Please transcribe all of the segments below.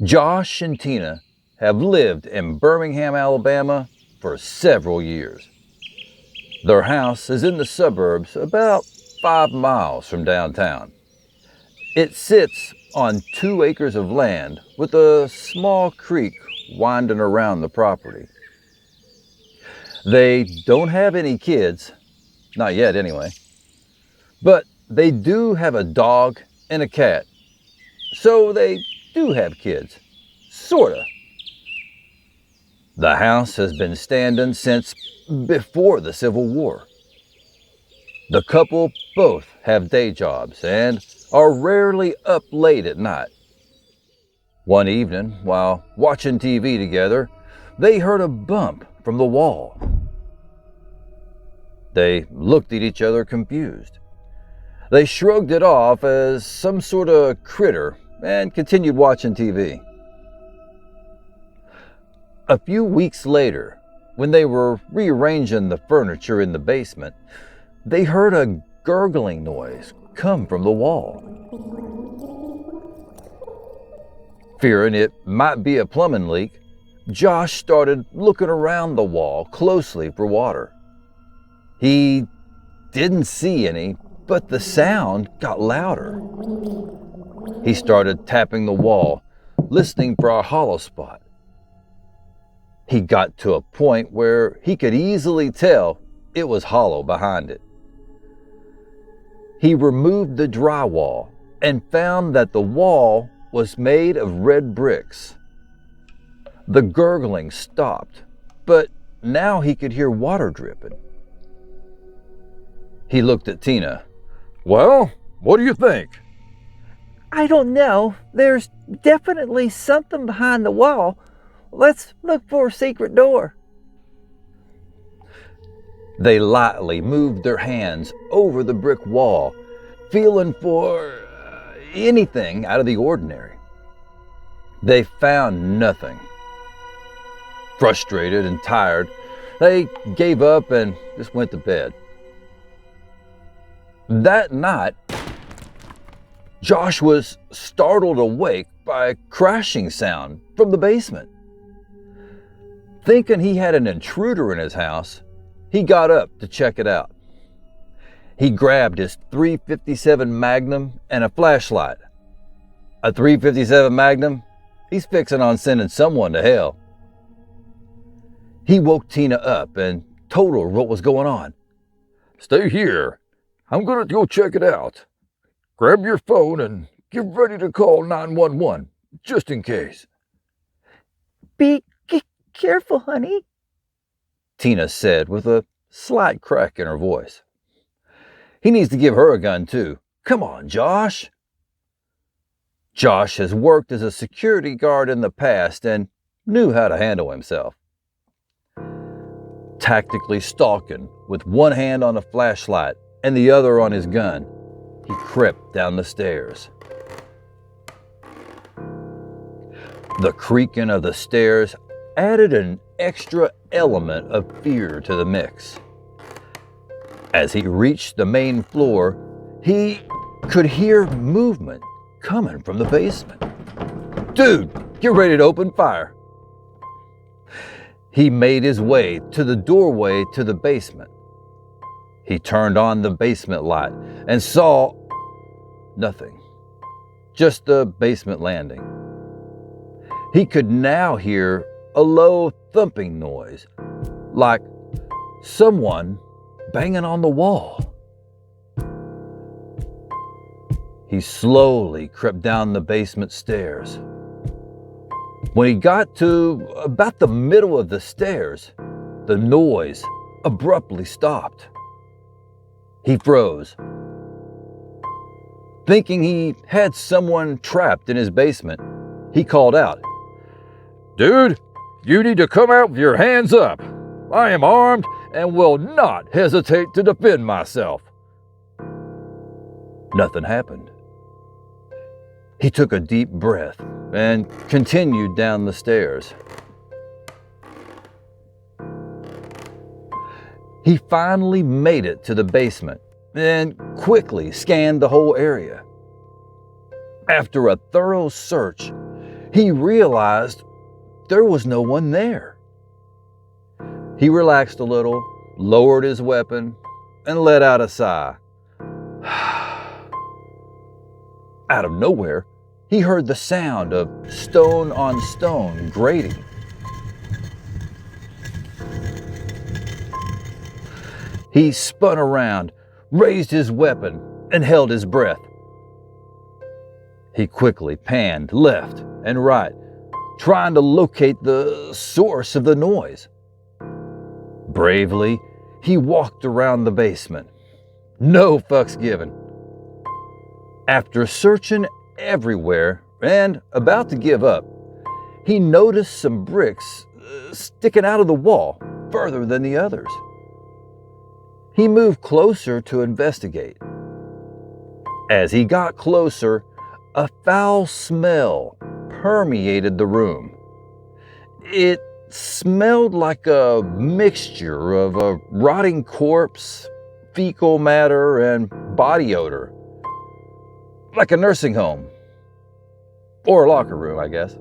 Josh and Tina have lived in Birmingham, Alabama for several years. Their house is in the suburbs about 5 miles from downtown. It sits on 2 acres of land with a small creek winding around the property. They don't have any kids, not yet anyway, but they do have a dog and a cat, so they do have kids, sorta. The house has been standing since before the Civil War. The couple both have day jobs and are rarely up late at night. One evening, while watching TV together, they heard a bump from the wall. They looked at each other confused. They shrugged it off as some sort of critter and continued watching TV. A few weeks later, when they were rearranging the furniture in the basement, they heard a gurgling noise come from the wall. Fearing it might be a plumbing leak, Josh started looking around the wall closely for water. He didn't see any, but the sound got louder. He started tapping the wall, listening for a hollow spot. He got to a point where he could easily tell it was hollow behind it. He removed the drywall and found that the wall was made of red bricks. The gurgling stopped, but now he could hear water dripping. He looked at Tina. "Well, what do you think?" I don't know. There's definitely something behind the wall. Let's look for a secret door. They lightly moved their hands over the brick wall, feeling for anything out of the ordinary. They found nothing. Frustrated and tired, they gave up and just went to bed. That night, Josh was startled awake by a crashing sound from the basement. Thinking he had an intruder in his house, he got up to check it out. He grabbed his .357 Magnum and a flashlight. A .357 Magnum? He's fixing on sending someone to hell. He woke Tina up and told her what was going on. "Stay here. I'm going to go check it out. Grab your phone and get ready to call 911, just in case." Be careful, honey, Tina said with a slight crack in her voice. He needs to give her a gun too. Come on, Josh. Josh has worked as a security guard in the past and knew how to handle himself. Tactically stalking with one hand on a flashlight and the other on his gun, he crept down the stairs. The creaking of the stairs added an extra element of fear to the mix. As he reached the main floor, he could hear movement coming from the basement. "Dude, get ready to open fire." He made his way to the doorway to the basement. He turned on the basement light and saw nothing, just the basement landing. He could now hear a low thumping noise, like someone banging on the wall. He slowly crept down the basement stairs. When he got to about the middle of the stairs, the noise abruptly stopped. He froze. Thinking he had someone trapped in his basement, he called out, "Dude, you need to come out with your hands up. I am armed and will not hesitate to defend myself." Nothing happened. He took a deep breath and continued down the stairs. He finally made it to the basement and quickly scanned the whole area. After a thorough search, he realized there was no one there. He relaxed a little, lowered his weapon, and let out a sigh. Out of nowhere, he heard the sound of stone on stone grating. He spun around, raised his weapon, and held his breath. He quickly panned left and right, trying to locate the source of the noise. Bravely, he walked around the basement. No fucks given. After searching everywhere and about to give up, he noticed some bricks sticking out of the wall further than the others. He moved closer to investigate. As he got closer, a foul smell permeated the room. It smelled like a mixture of a rotting corpse, fecal matter, and body odor. Like a nursing home. Or a locker room, I guess.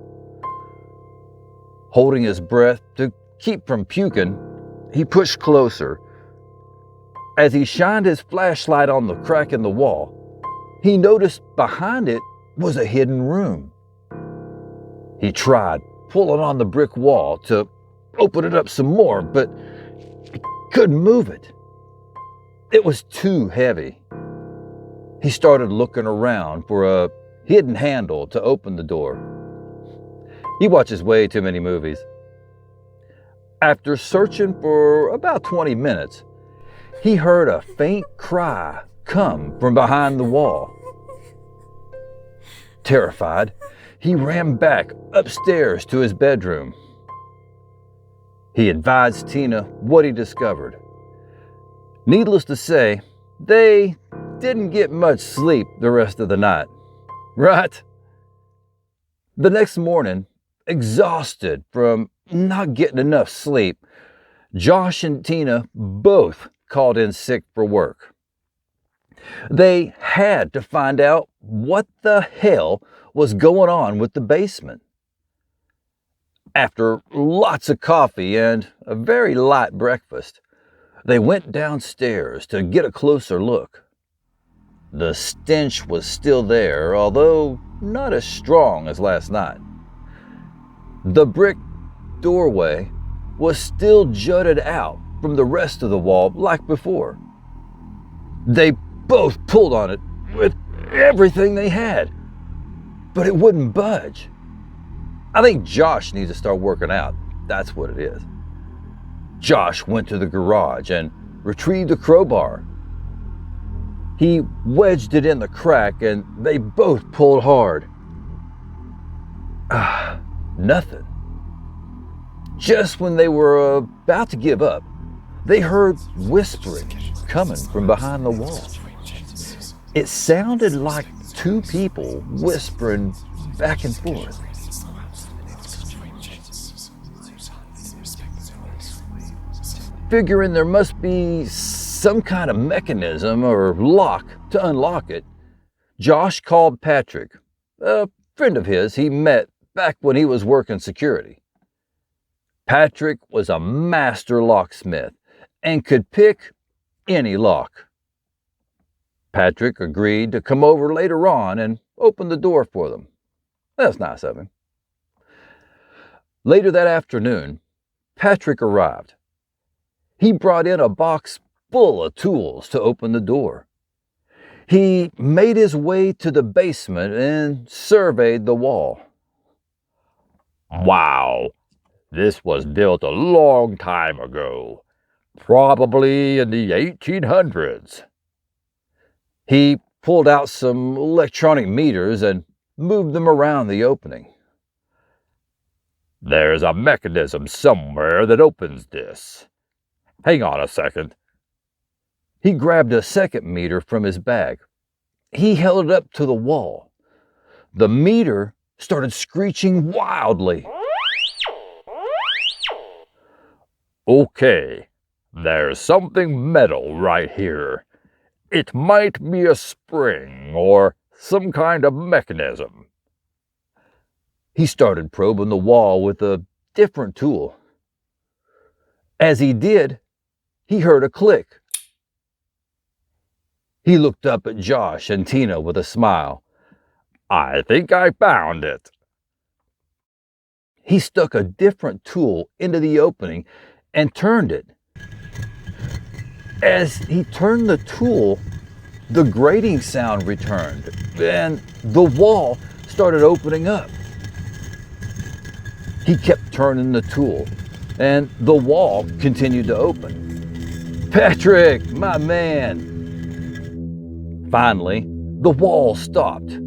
Holding his breath to keep from puking, he pushed closer. As he shined his flashlight on the crack in the wall, he noticed behind it was a hidden room. He tried pulling on the brick wall to open it up some more, but he couldn't move it. It was too heavy. He started looking around for a hidden handle to open the door. He watches way too many movies. After searching for about 20 minutes, he heard a faint cry come from behind the wall. Terrified, he ran back upstairs to his bedroom. He advised Tina what he discovered. Needless to say, they didn't get much sleep the rest of the night. Right? The next morning, exhausted from not getting enough sleep, Josh and Tina both called in sick for work. They had to find out what the hell was going on with the basement. After lots of coffee and a very light breakfast, they went downstairs to get a closer look. The stench was still there, although not as strong as last night. The brick doorway was still jutted out from the rest of the wall like before. They both pulled on it with everything they had, but it wouldn't budge. I think Josh needs to start working out. That's what it is. Josh went to the garage and retrieved a crowbar. He wedged it in the crack and they both pulled hard. Nothing. Just when they were about to give up, they heard whispering coming from behind the wall. It sounded like two people whispering back and forth. Figuring there must be some kind of mechanism or lock to unlock it, Josh called Patrick, a friend of his he met back when he was working security. Patrick was a master locksmith and could pick any lock. Patrick agreed to come over later on and open the door for them. That's nice of him. Later that afternoon, Patrick arrived. He brought in a box full of tools to open the door. He made his way to the basement and surveyed the wall. Wow, this was built a long time ago, probably in the 1800s. He pulled out some electronic meters and moved them around the opening. There's a mechanism somewhere that opens this. Hang on a second. He grabbed a second meter from his bag. He held it up to the wall. The meter started screeching wildly. Okay, there's something metal right here. It might be a spring or some kind of mechanism. He started probing the wall with a different tool. As he did, he heard a click. He looked up at Josh and Tina with a smile. "I think I found it." He stuck a different tool into the opening and turned it. As he turned the tool, the grating sound returned, and the wall started opening up. He kept turning the tool, and the wall continued to open. "Patrick, my man!" Finally, the wall stopped.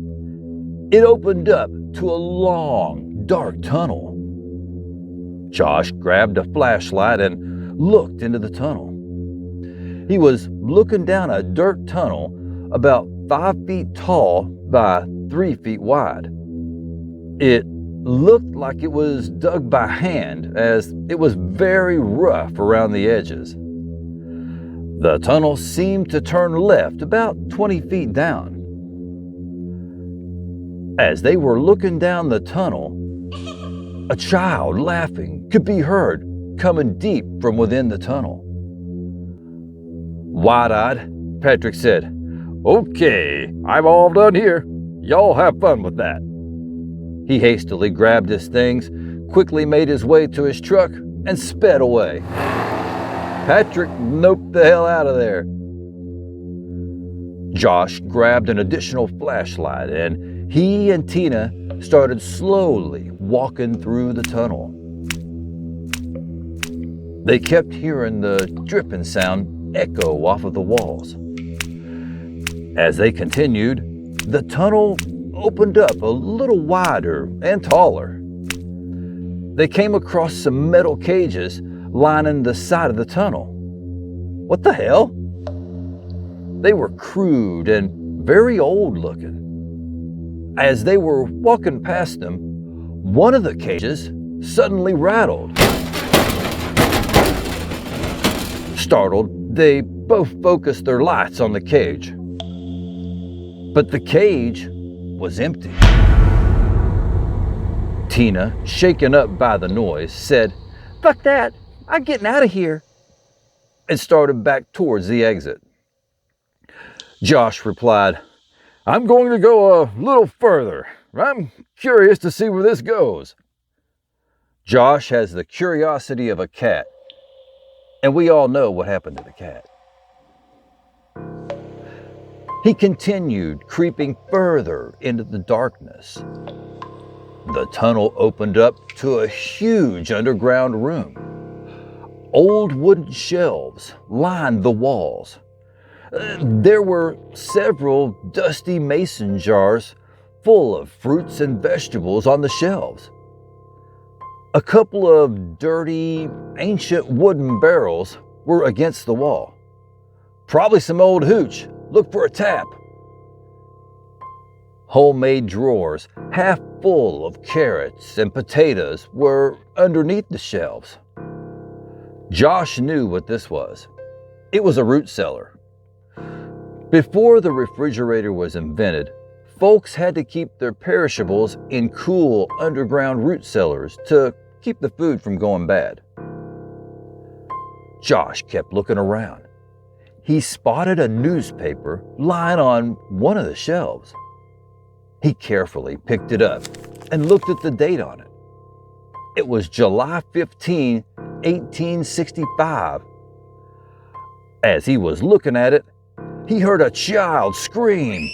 It opened up to a long, dark tunnel. Josh grabbed a flashlight and looked into the tunnel. He was looking down a dirt tunnel about 5 feet tall by 3 feet wide. It looked like it was dug by hand, as it was very rough around the edges. The tunnel seemed to turn left about 20 feet down. As they were looking down the tunnel, a child laughing could be heard coming deep from within the tunnel. Wide-eyed, Patrick said, "Okay, I'm all done here. Y'all have fun with that." He hastily grabbed his things, quickly made his way to his truck, and sped away. Patrick noped the hell out of there. Josh grabbed an additional flashlight, and he and Tina started slowly walking through the tunnel. They kept hearing the dripping sound echo off of the walls. As they continued, the tunnel opened up a little wider and taller. They came across some metal cages lining the side of the tunnel. What the hell? They were crude and very old looking. As they were walking past them, one of the cages suddenly rattled. Startled, they both focused their lights on the cage. But the cage was empty. Tina, shaken up by the noise, said, "Fuck that, I'm getting out of here," and started back towards the exit. Josh replied, "I'm going to go a little further. I'm curious to see where this goes." Josh has the curiosity of a cat, and we all know what happened to the cat. He continued creeping further into the darkness. The tunnel opened up to a huge underground room. Old wooden shelves lined the walls. There were several dusty mason jars full of fruits and vegetables on the shelves. A couple of dirty, ancient wooden barrels were against the wall. Probably some old hooch. Look for a tap. Homemade drawers, half full of carrots and potatoes, were underneath the shelves. Josh knew what this was. It was a root cellar. Before the refrigerator was invented, folks had to keep their perishables in cool underground root cellars to keep the food from going bad. Josh kept looking around. He spotted a newspaper lying on one of the shelves. He carefully picked it up and looked at the date on it. It was July 15, 1865. As he was looking at it, he heard a child scream.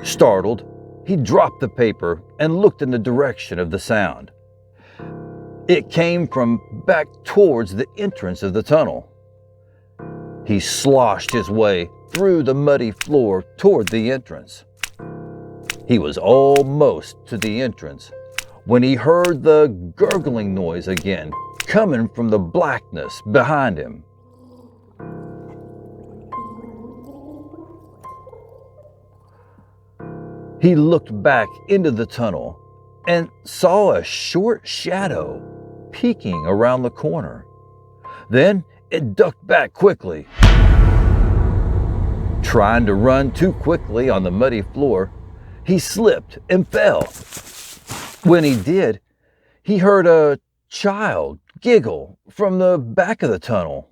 Startled, he dropped the paper and looked in the direction of the sound. It came from back towards the entrance of the tunnel. He sloshed his way through the muddy floor toward the entrance. He was almost to the entrance when he heard the gurgling noise again coming from the blackness behind him. He looked back into the tunnel and saw a short shadow peeking around the corner. Then it ducked back quickly. Trying to run too quickly on the muddy floor, he slipped and fell. When he did, he heard a child giggle from the back of the tunnel.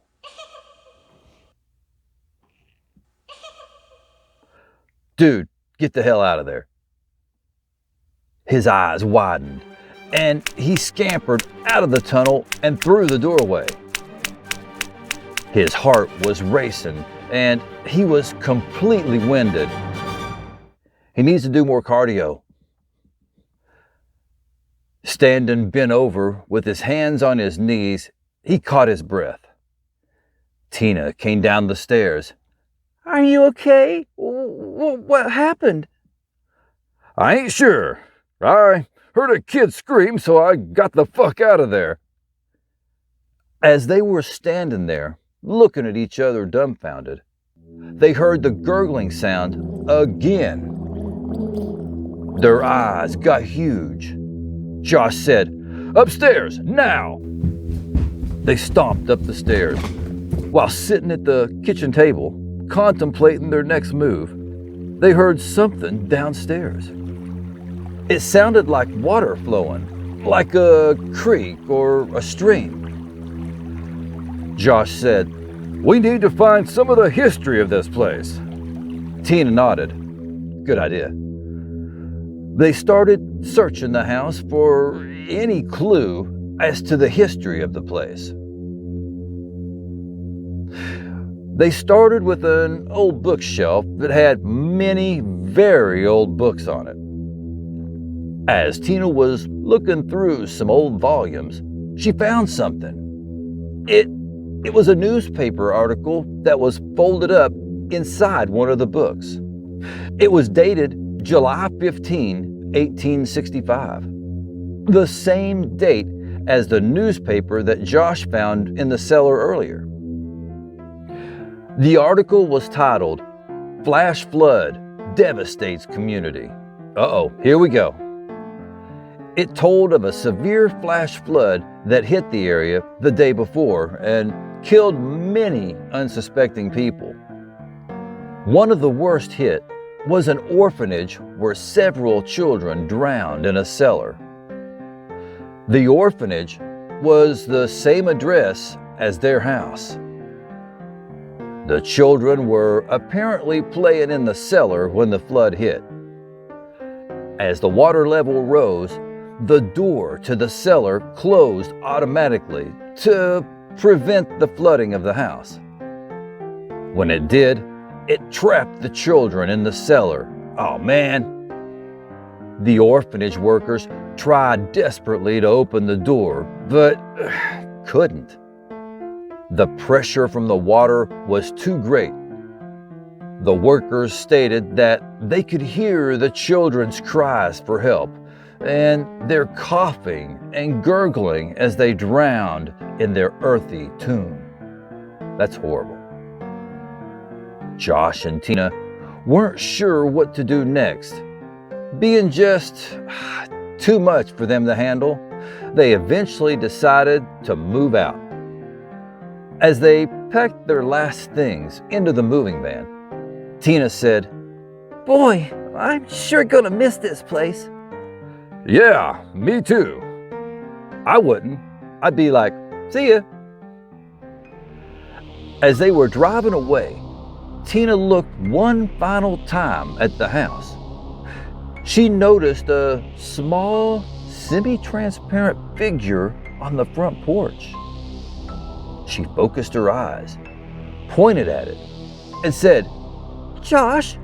Dude, get the hell out of there. His eyes widened, and he scampered out of the tunnel and through the doorway. His heart was racing, and he was completely winded. He needs to do more cardio. Standing bent over with his hands on his knees, he caught his breath. Tina came down the stairs. Are you okay? What happened? I ain't sure. I heard a kid scream, so I got the fuck out of there. As they were standing there, looking at each other dumbfounded, they heard the gurgling sound again. Their eyes got huge. Josh said, "Upstairs, now!" They stomped up the stairs. While sitting at the kitchen table, contemplating their next move, they heard something downstairs. It sounded like water flowing, like a creek or a stream. Josh said, "We need to find some of the history of this place." Tina nodded. Good idea. They started searching the house for any clue as to the history of the place. They started with an old bookshelf that had many very old books on it. As Tina was looking through some old volumes, she found something. It was a newspaper article that was folded up inside one of the books. It was dated July 15, 1865, the same date as the newspaper that Josh found in the cellar earlier. The article was titled, "Flash Flood Devastates Community." Uh-oh, here we go. It told of a severe flash flood that hit the area the day before and killed many unsuspecting people. One of the worst hit was an orphanage where several children drowned in a cellar. The orphanage was the same address as their house. The children were apparently playing in the cellar when the flood hit. As the water level rose, the door to the cellar closed automatically to prevent the flooding of the house. When it did, it trapped the children in the cellar. Oh man! The orphanage workers tried desperately to open the door, but couldn't. The pressure from the water was too great. The workers stated that they could hear the children's cries for help and their coughing and gurgling as they drowned in their earthy tomb. That's horrible. Josh and Tina weren't sure what to do next. Being just too much for them to handle, they eventually decided to move out. As they packed their last things into the moving van, Tina said, Boy, I'm sure gonna miss this place. "Yeah, me too. I wouldn't. I'd be like, see ya." As they were driving away, Tina looked one final time at the house. She noticed a small, semi-transparent figure on the front porch. She focused her eyes, pointed at it, and said, Josh,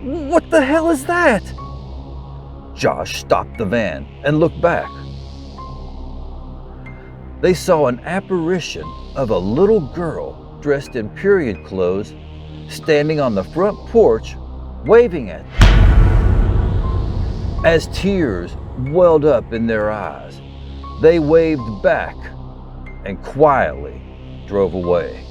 what the hell is that? Josh stopped the van and looked back. They saw an apparition of a little girl dressed in period clothes standing on the front porch waving at them. As tears welled up in their eyes, they waved back and quietly drove away.